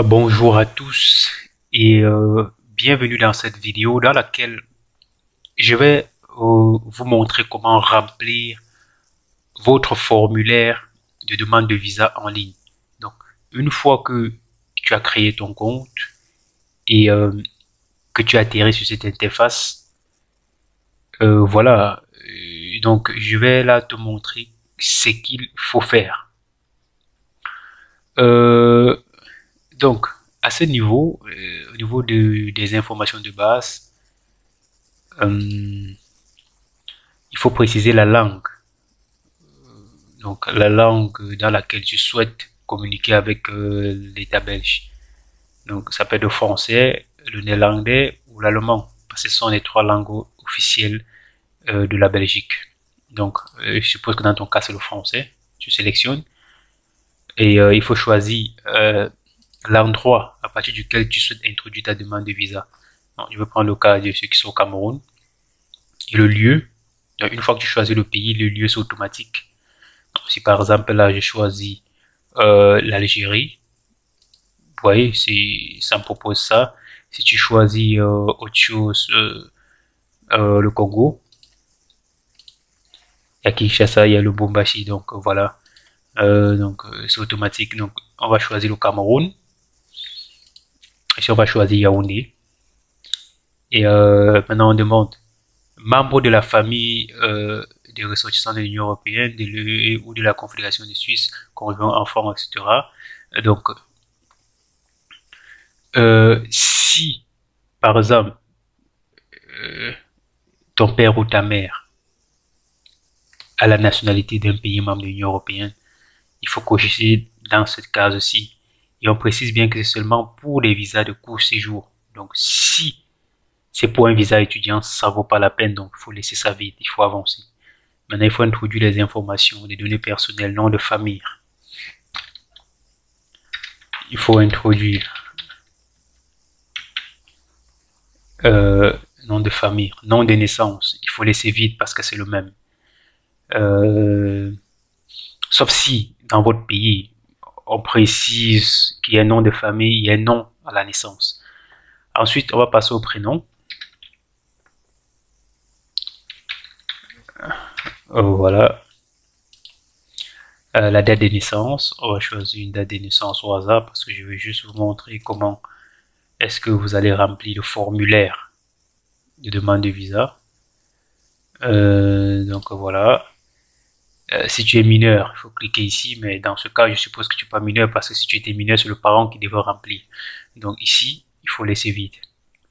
Bonjour à tous et bienvenue dans cette vidéo dans laquelle je vais vous montrer comment remplir votre formulaire de demande de visa en ligne. Donc, une fois que tu as créé ton compte et que tu as atterri sur cette interface, voilà. Donc, je vais là te montrer ce qu'il faut faire. Euh, donc, à ce niveau, au niveau des informations de base, il faut préciser la langue. Donc, la langue dans laquelle tu souhaites communiquer avec l'État belge. Donc, ça peut être le français, le néerlandais ou l'allemand. Parce que ce sont les trois langues officielles de la Belgique. Donc, je suppose que dans ton cas, c'est le français. Tu sélectionnes. Et il faut choisir l'endroit à partir duquel tu souhaites introduire ta demande de visa. Donc, je vais prendre le cas de ceux qui sont au Cameroun. Et le lieu. Donc, une fois que tu choisis le pays, le lieu, c'est automatique. Donc, si par exemple, là, je choisis l'Algérie, vous voyez, ça me propose ça. Si tu choisis autre chose, le Congo, il y a Kinshasa, il y a le Lubumbashi, donc voilà. Donc c'est automatique. Donc on va choisir le Cameroun. Ici on va choisir Yaoundé. Et maintenant on demande membre de la famille des ressortissants de l'Union européenne, de l'UE ou de la Confédération de Suisse, conjoint, enfant, etc. Donc si par exemple ton père ou ta mère a la nationalité d'un pays membre de l'Union européenne, il faut cocher dans cette case-ci. Et on précise bien que c'est seulement pour les visas de court séjour. Donc si c'est pour un visa étudiant, ça vaut pas la peine, donc il faut laisser ça vide, il faut avancer. Maintenant, il faut introduire les informations, les données personnelles, nom de famille. Il faut introduire nom de famille, nom de naissance. Il faut laisser vide parce que c'est le même. Sauf si, dans votre pays, on précise qu'il y a un nom de famille, il y a un nom à la naissance. Ensuite, on va passer au prénom. Voilà. La date de naissance. On va choisir une date de naissance au hasard parce que je vais juste vous montrer comment est-ce que vous allez remplir le formulaire de demande de visa. Donc voilà. Si tu es mineur, il faut cliquer ici, mais dans ce cas, je suppose que tu n'es pas mineur parce que si tu étais mineur, c'est le parent qui devait remplir. Donc ici, il faut laisser vide.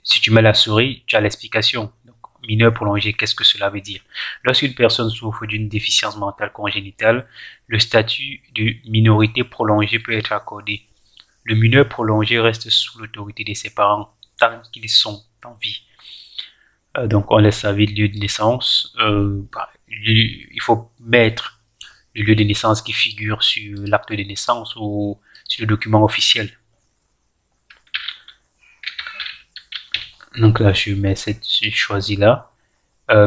Si tu mets la souris, tu as l'explication. Donc, mineur prolongé, qu'est-ce que cela veut dire? Lorsqu'une personne souffre d'une déficience mentale congénitale, le statut de minorité prolongée peut être accordé. Le mineur prolongé reste sous l'autorité de ses parents tant qu'ils sont en vie. Donc, on laisse ça vide, lieu de naissance. Il faut mettre le lieu de naissance qui figure sur l'acte de naissance ou sur le document officiel. Donc là, je choisis là.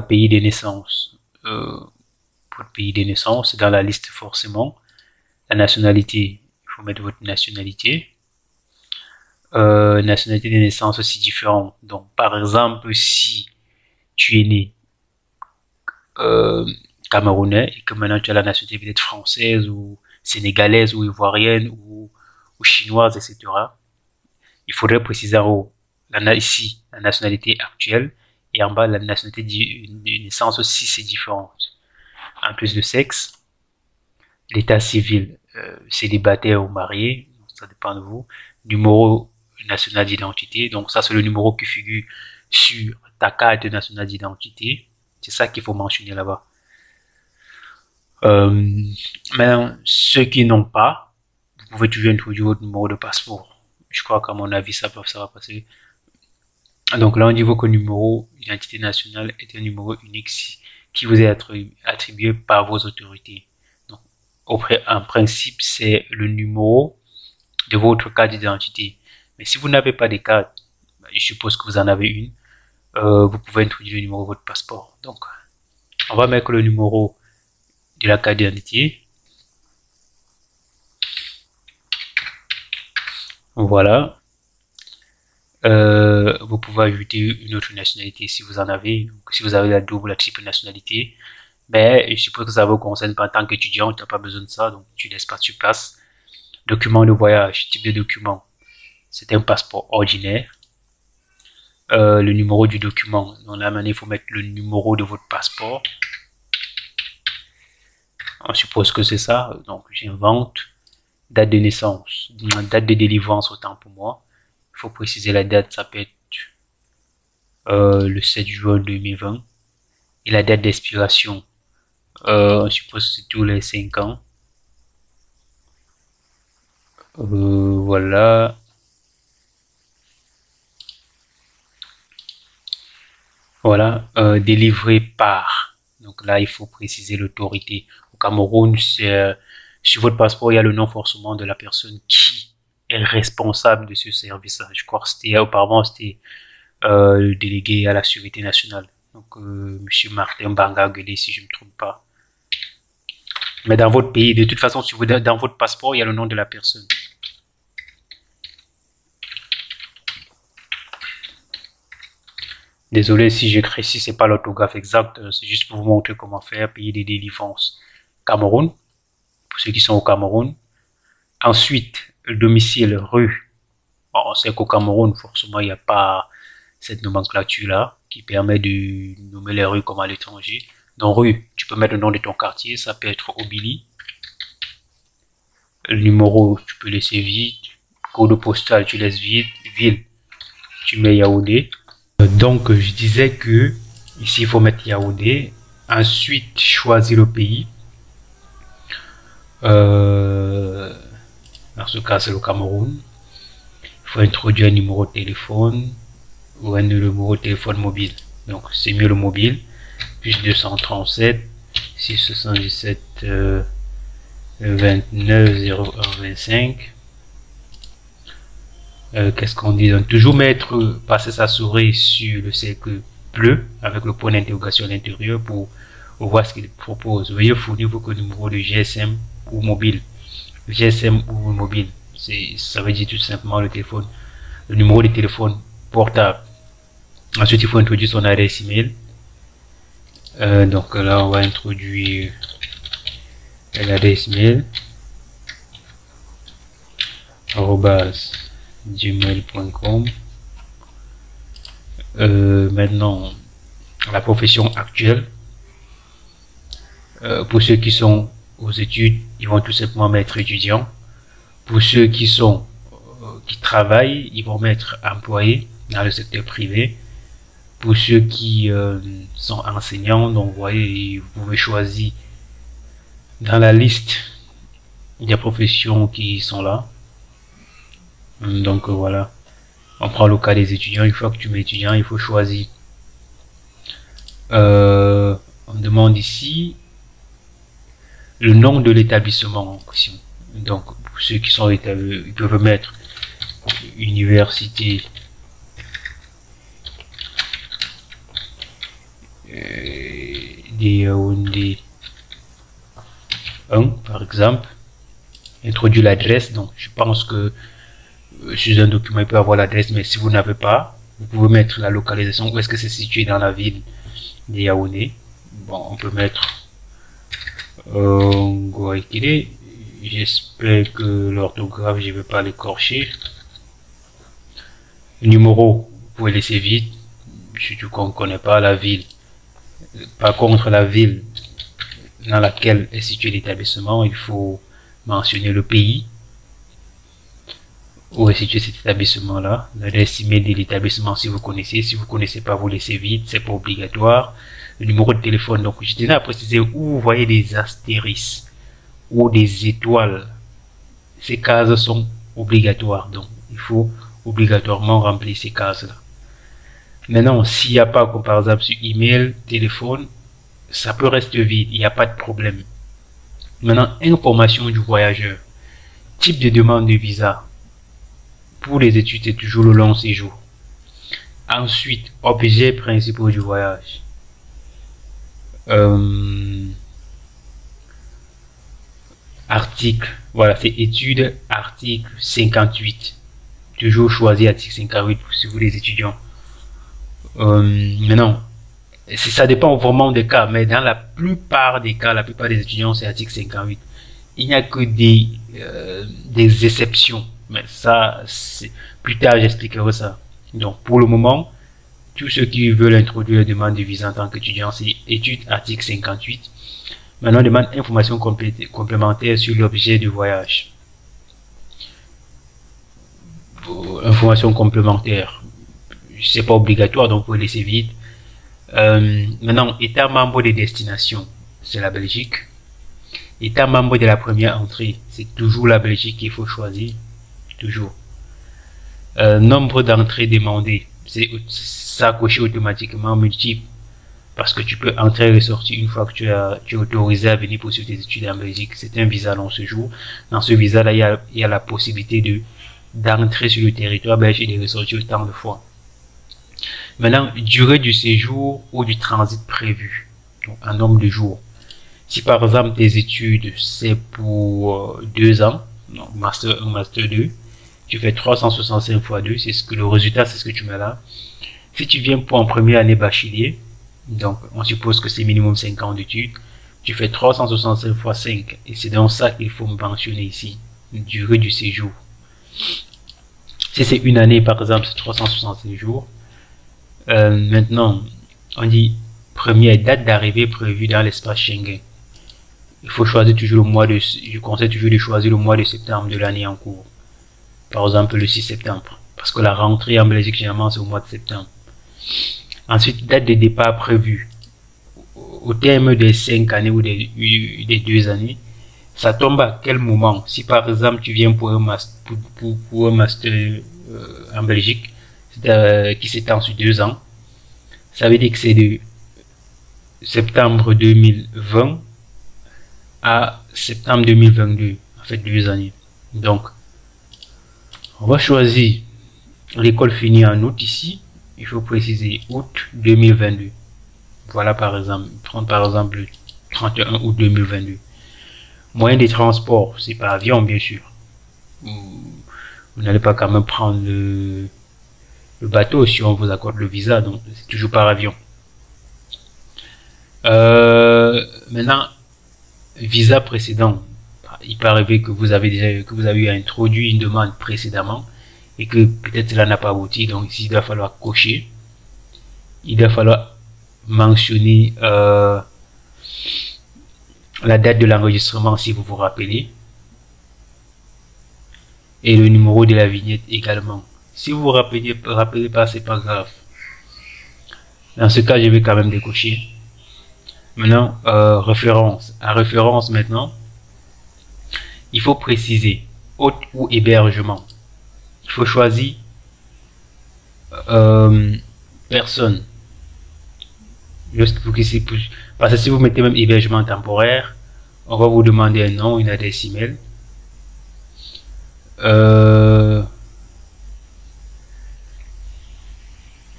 Pays de naissance. Pour le pays de naissance, c'est dans la liste forcément. La nationalité, il faut mettre votre nationalité. Nationalité de naissance aussi différente. Donc, par exemple, si tu es né camerounais et que maintenant tu as la nationalité peut-être française ou sénégalaise ou ivoirienne ou chinoise, etc. Il faudrait préciser en haut, ici, la nationalité actuelle et en bas, la nationalité de naissance si c'est différent. En plus de sexe, l'état civil, célibataire ou marié, ça dépend de vous. Numéro national d'identité, donc ça c'est le numéro qui figure sur ta carte nationale d'identité. C'est ça qu'il faut mentionner là-bas. Maintenant, ceux qui n'ont pas, vous pouvez toujours introduire votre numéro de passeport. Je crois qu'à mon avis, ça va passer. Donc là, on dit que le numéro d'identité nationale est un numéro unique qui vous est attribué par vos autorités. Donc, en principe, c'est le numéro de votre carte d'identité. Mais si vous n'avez pas de carte, je suppose que vous en avez une, vous pouvez introduire le numéro de votre passeport. Donc, on va mettre le numéro de la carte d'identité. Voilà. Vous pouvez ajouter une autre nationalité si vous en avez. Donc, si vous avez la double, la triple nationalité. Mais je suppose que ça vous concerne pas en tant qu'étudiant, tu n'as pas besoin de ça, donc tu laisses pas sur place. Document de voyage, type de document. C'est un passeport ordinaire. Le numéro du document. Dans la manière, il faut mettre le numéro de votre passeport. On suppose que c'est ça. Donc, j'invente. Date de naissance. Date de délivrance, autant pour moi. Il faut préciser la date. Ça peut être le 7 juin 2020. Et la date d'expiration. On suppose que c'est tous les 5 ans. Voilà. Voilà. Délivré par. Donc là, il faut préciser l'autorité. Au Cameroun, c'est sur votre passeport, il y a le nom forcément de la personne qui est responsable de ce service-là. Je crois que c'était auparavant, c'était le délégué à la sécurité nationale. Donc, Monsieur Martin Bangaguele, si je ne me trompe pas. Mais dans votre pays, de toute façon, si vous dans votre passeport, il y a le nom de la personne. Désolé si j'écris ici, c'est pas l'orthographe exacte, c'est juste pour vous montrer comment faire, payer des délivrances. Cameroun, pour ceux qui sont au Cameroun. Ensuite, le domicile, rue. Bon, on sait qu'au Cameroun, forcément, il n'y a pas cette nomenclature-là qui permet de nommer les rues comme à l'étranger. Dans rue, tu peux mettre le nom de ton quartier, ça peut être Obili. Le numéro, tu peux laisser vide. Code postal, tu laisses vide. Ville, tu mets Yaoundé. Donc, je disais que ici, il faut mettre Yaoundé. Ensuite, choisir le pays. Dans ce cas, c'est le Cameroun. Il faut introduire un numéro de téléphone ou un numéro de téléphone mobile. Donc, c'est mieux le mobile. Plus 237 677 29 01 25. Qu'est-ce qu'on dit? Donc, toujours passer sa souris sur le cercle bleu avec le point d'interrogation à l'intérieur pour voir ce qu'il propose. Veuillez fournir votre numéro de GSM ou mobile. Le GSM ou mobile, ça veut dire tout simplement le téléphone, le numéro de téléphone portable. Ensuite, il faut introduire son adresse email. Donc là, on va introduire l'adresse mail @gmail.com. Maintenant, la profession actuelle. Pour ceux qui sont aux études, ils vont tout simplement mettre étudiant. Pour ceux qui travaillent, ils vont mettre employé dans le secteur privé. Pour ceux qui sont enseignants, donc vous voyez, vous pouvez choisir dans la liste des professions qui sont là. Donc voilà, on prend le cas des étudiants. Une fois que tu mets étudiant, il faut choisir. On demande ici le nom de l'établissement en question. Donc pour ceux qui sont établis, ils peuvent mettre université des Yaoundé 1 par exemple. Introduire l'adresse. Donc je pense que sur un document il peut avoir l'adresse, mais si vous n'avez pas, vous pouvez mettre la localisation, où est-ce que c'est situé dans la ville de Yaoundé. Bon, on peut mettre Ngoakile. J'espère que l'orthographe, je ne vais pas l'écorcher. Le numéro, vous pouvez laisser vide, surtout qu'on ne connaît pas la ville. Par contre, la ville dans laquelle est situé l'établissement, il faut mentionner le pays où est situé cet établissement-là, l'adresse email de l'établissement si vous connaissez. Si vous connaissez pas, vous laissez vide, c'est pas obligatoire. Le numéro de téléphone, donc je tenais à préciser où vous voyez des astérisques ou des étoiles. Ces cases sont obligatoires, donc il faut obligatoirement remplir ces cases-là. Maintenant, s'il n'y a pas, comme par exemple sur email, téléphone, ça peut rester vide, il n'y a pas de problème. Maintenant, information du voyageur. Type de demande de visa. Pour les études, c'est toujours le long séjour. Ensuite, objets principaux du voyage. Article, voilà, c'est études, article 58. toujours choisir article 58 si vous les étudiants. Maintenant, ça dépend vraiment des cas, mais dans la plupart des cas, la plupart des étudiants, c'est article 58. Il n'y a que des exceptions, mais ça, plus tard, j'expliquerai ça. Donc, pour le moment, tous ceux qui veulent introduire la demande de visa en tant qu'étudiant, c'est études article 58. Maintenant, on demande information complémentaire sur l'objet du voyage. Information complémentaire, c'est pas obligatoire, donc vous laissez vide. Maintenant, état membre des destinations, c'est la Belgique. État membre de la première entrée, c'est toujours la Belgique qu'il faut choisir, toujours. Nombre d'entrées demandées, c'est ça coché automatiquement multiple, parce que tu peux entrer et ressortir une fois que tu es autorisé à venir poursuivre tes études en Belgique. C'est un visa long séjour. Dans ce visa-là, il y a la possibilité d'entrer sur le territoire belge et de ressortir autant de fois. Maintenant, durée du séjour ou du transit prévu, donc un nombre de jours. Si par exemple tes études c'est pour 2 ans, donc master 1, master 2, tu fais 365 fois 2, c'est ce que le résultat, c'est ce que tu mets là. Si tu viens pour en première année bachelier, donc on suppose que c'est minimum 5 ans d'études, tu fais 365 fois 5, et c'est dans ça qu'il faut mentionner ici, durée du séjour. Si c'est une année par exemple, c'est 365 jours. Maintenant, on dit première date d'arrivée prévue dans l'espace Schengen. Il faut choisir toujours le mois de, je conseille toujours de choisir le mois de septembre de l'année en cours. Par exemple, le 6 septembre. Parce que la rentrée en Belgique, généralement, c'est au mois de septembre. Ensuite, date de départ prévue. Au terme des 5 années ou des 2 années, ça tombe à quel moment? Si par exemple, tu viens pour un master, en Belgique, qui s'étend sur 2 ans, ça veut dire que c'est de septembre 2020 à septembre 2022, en fait 2 années. Donc, on va choisir l'école finie en août ici, il faut préciser août 2022. Voilà par exemple, prendre par exemple le 31 août 2022. Moyen de transport, c'est par avion bien sûr. Vous n'allez pas quand même prendre le bateau si on vous accorde le visa, donc c'est toujours par avion. Maintenant, visa précédent. Il peut arriver que vous avez introduit une demande précédemment et que peut-être cela n'a pas abouti, donc ici il va falloir cocher. Il va falloir mentionner la date de l'enregistrement si vous vous rappelez et le numéro de la vignette également. Si vous vous rappelez pas, c'est pas grave. Dans ce cas, je vais quand même décocher. Maintenant, référence. À référence maintenant, il faut préciser hôte ou hébergement. Il faut choisir personne. Juste pour parce que si vous mettez même hébergement temporaire, on va vous demander un nom, une adresse email.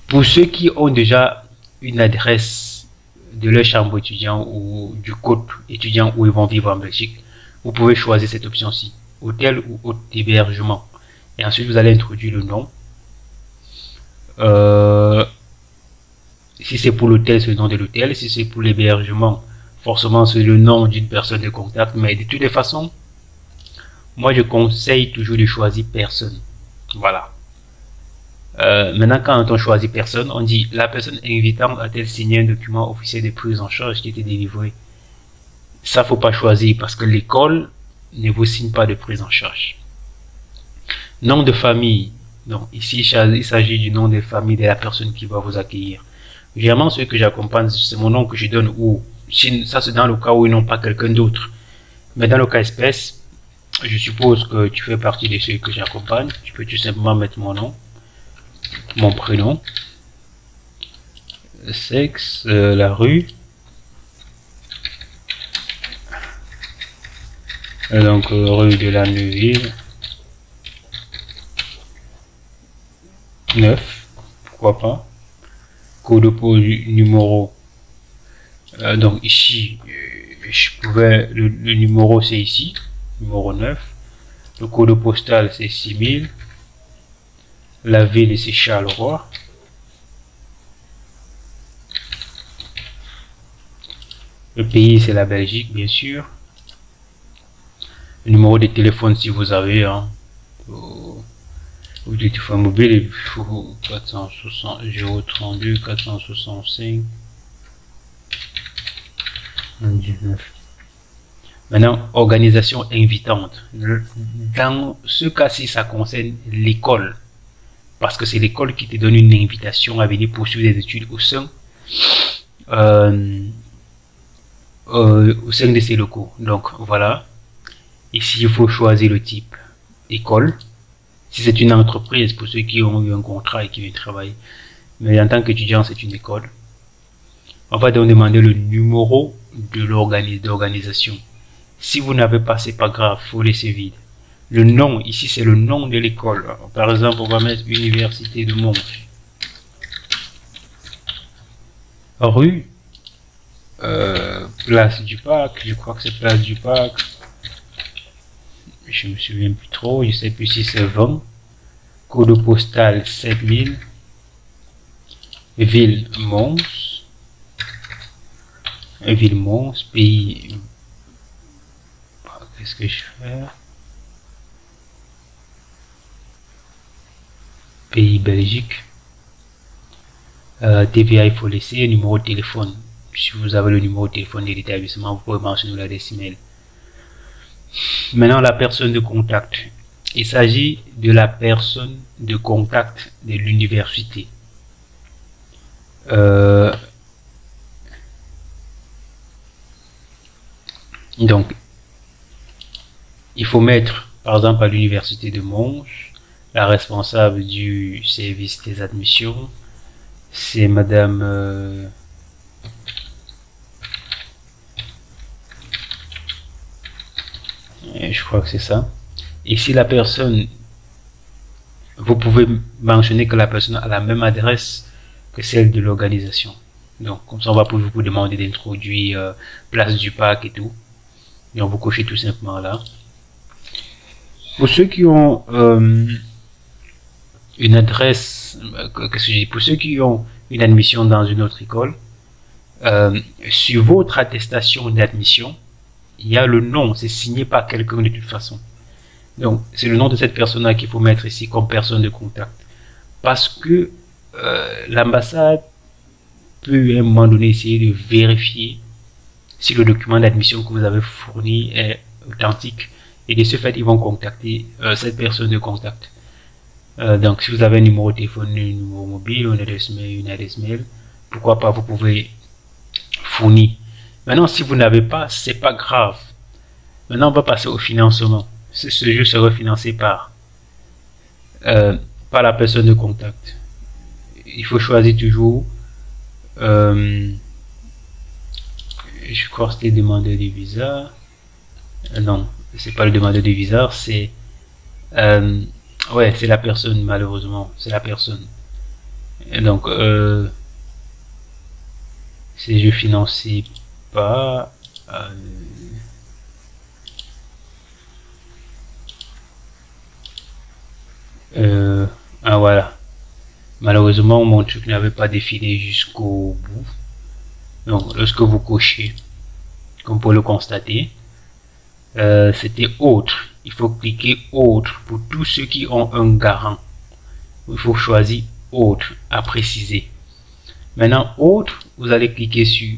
Pour ceux qui ont déjà une adresse de leur chambre étudiant ou du code étudiant où ils vont vivre en Belgique, vous pouvez choisir cette option-ci, hôtel ou hôte d'hébergement. Et ensuite, vous allez introduire le nom. Si c'est pour l'hôtel, c'est le nom de l'hôtel. Si c'est pour l'hébergement, forcément, c'est le nom d'une personne de contact. Mais de toutes les façons, moi, je conseille toujours de choisir personne. Voilà. Maintenant, quand on choisit personne, on dit la personne invitante a-t-elle signé un document officiel de prise en charge qui a été délivré. Ça, faut pas choisir parce que l'école ne vous signe pas de prise en charge. Nom de famille. Donc, ici, il s'agit du nom de famille de la personne qui va vous accueillir. Généralement, ceux que j'accompagne, c'est mon nom que je donne ou ça, c'est dans le cas où ils n'ont pas quelqu'un d'autre. Mais dans le cas espèce, je suppose que tu fais partie de ceux que j'accompagne. Tu peux tout simplement mettre mon nom, mon prénom, le sexe, la rue. Et donc, rue de la Neuville. 9, pourquoi pas. Code de pose numéro. Donc ici, je pouvais, le numéro c'est ici, numéro 9. Le code postal c'est 6000. La ville, c'est Charleroi. Le pays, c'est la Belgique, bien sûr. Le numéro de téléphone, si vous avez, hein, ou du téléphone mobile, il faut 460 032 465 19. Maintenant, organisation invitante. Dans ce cas-ci, ça concerne l'école. Parce que c'est l'école qui te donne une invitation à venir poursuivre des études au sein de ces locaux. Donc, voilà. Ici, il faut choisir le type école. Si c'est une entreprise, pour ceux qui ont eu un contrat et qui viennent travailler. Mais en tant qu'étudiant, c'est une école. On va donc demander le numéro de l'organisation. Si vous n'avez pas, c'est pas grave, faut laisser vide. Le nom, ici, c'est le nom de l'école. Par exemple, on va mettre Université de Mons. Rue, Place du Parc, je crois que c'est Place du Parc. Je me souviens plus trop, je sais plus si c'est 20. Code postal 7000. Ville Mons. Ville Mons, pays. Qu'est-ce que je fais? Pays Belgique. TVA, il faut laisser. Numéro de téléphone. Si vous avez le numéro de téléphone de l'établissement, vous pouvez mentionner l'adresse email. Maintenant, la personne de contact. Il s'agit de la personne de contact de l'université. Donc, il faut mettre, par exemple, à l'université de Mons, la responsable du service des admissions, c'est Madame je crois que c'est ça. Et si la personne, vous pouvez mentionner que la personne a la même adresse que celle de l'organisation. Donc, comme ça, on va pouvoir vous demander d'introduire Place du Parc et tout. Et on vous cochez tout simplement là. Pour ceux qui ont une adresse, qu'est-ce que je dis, pour ceux qui ont une admission dans une autre école, sur votre attestation d'admission, il y a le nom, c'est signé par quelqu'un de toute façon. Donc, c'est le nom de cette personne-là qu'il faut mettre ici comme personne de contact. Parce que l'ambassade peut à un moment donné essayer de vérifier si le document d'admission que vous avez fourni est authentique. Et de ce fait, ils vont contacter cette personne de contact. Donc, si vous avez un numéro de téléphone, un numéro mobile, une adresse mail, pourquoi pas, vous pouvez fournir. Maintenant, si vous n'avez pas, c'est pas grave. Maintenant, on va passer au financement. Ce jeu sera financé par la personne de contact. Il faut choisir toujours. Je crois que c'était demandeur de visa. Non, c'est pas le demandeur de visa, c'est ouais, c'est la personne, malheureusement, c'est la personne. Et donc c'est jeu financé par ah voilà, malheureusement mon truc n'avait pas défilé jusqu'au bout. Donc lorsque vous cochez, comme pour le constater, c'était autre. Il faut cliquer autre pour tous ceux qui ont un garant. Il faut choisir autre à préciser. Maintenant autre, vous allez cliquer sur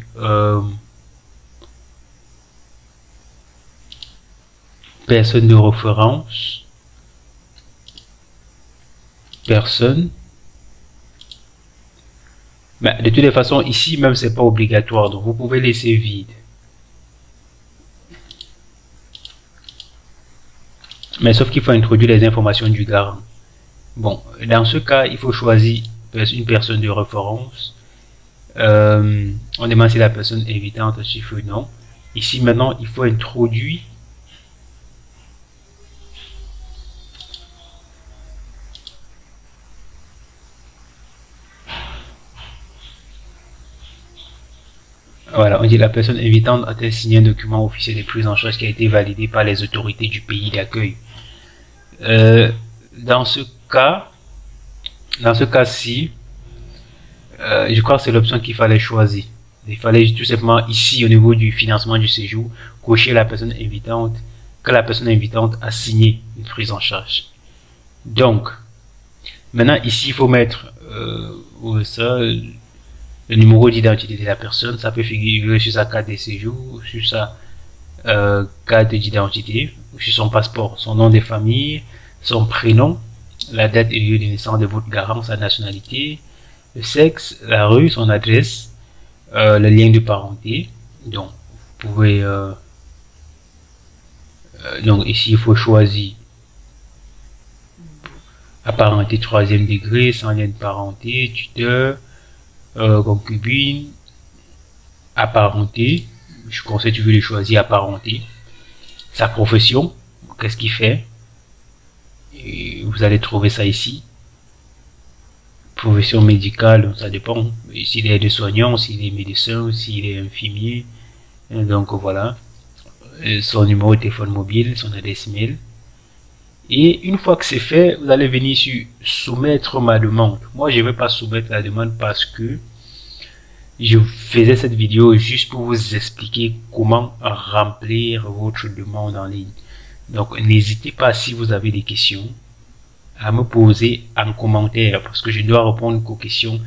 personne de référence, personne. Mais de toutes les façons, ici même c'est pas obligatoire, donc vous pouvez laisser vide. Mais sauf qu'il faut introduire les informations du garant. Bon, dans ce cas, il faut choisir une personne de référence. On demande si la personne invitante suffit ou non. Ici maintenant, il faut introduire voilà, on dit la personne invitante a-t-elle signé un document officiel de prise en charge qui a été validé par les autorités du pays d'accueil. Dans ce cas, Dans ce cas-ci, je crois que c'est l'option qu'il fallait choisir. Il fallait tout simplement ici au niveau du financement du séjour cocher la personne invitante, que la personne invitante a signé une prise en charge. Donc maintenant ici il faut mettre ça, le numéro d'identité de la personne. Ça peut figurer sur sa carte de séjour, sur sa carte d'identité, sur son passeport, son nom de famille, son prénom, la date et lieu de naissance de votre garant, sa nationalité, le sexe, la rue, son adresse, le lien de parenté. Donc vous pouvez donc ici il faut choisir apparenté 3e degré, sans lien de parenté, tuteur, concubine, apparenté. Je conseille toujours de choisir apparenté. Sa profession, qu'est-ce qu'il fait, et vous allez trouver ça ici. Profession médicale, ça dépend. S'il est aide-soignant, s'il est médecin, s'il est infirmier. Donc voilà. Son numéro de téléphone mobile, son adresse mail. Et une fois que c'est fait, vous allez venir sur soumettre ma demande. Moi, je ne vais pas soumettre la demande parce que je faisais cette vidéo juste pour vous expliquer comment remplir votre demande en ligne. Donc, n'hésitez pas, si vous avez des questions, à me poser en commentaire parce que je dois répondre aux questions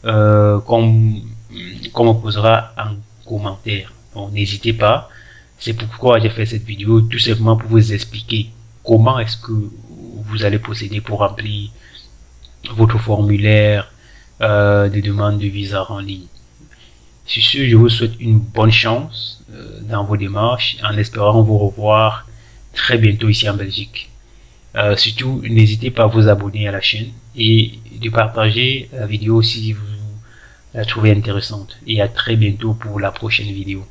qu'on me posera en commentaire. Donc, n'hésitez pas. C'est pourquoi j'ai fait cette vidéo, tout simplement pour vous expliquer comment est-ce que vous allez procéder pour remplir votre formulaire de demande de visa en ligne. Sur ce, je vous souhaite une bonne chance dans vos démarches, en espérant vous revoir très bientôt ici en Belgique. Surtout, n'hésitez pas à vous abonner à la chaîne et de partager la vidéo si vous la trouvez intéressante. Et à très bientôt pour la prochaine vidéo.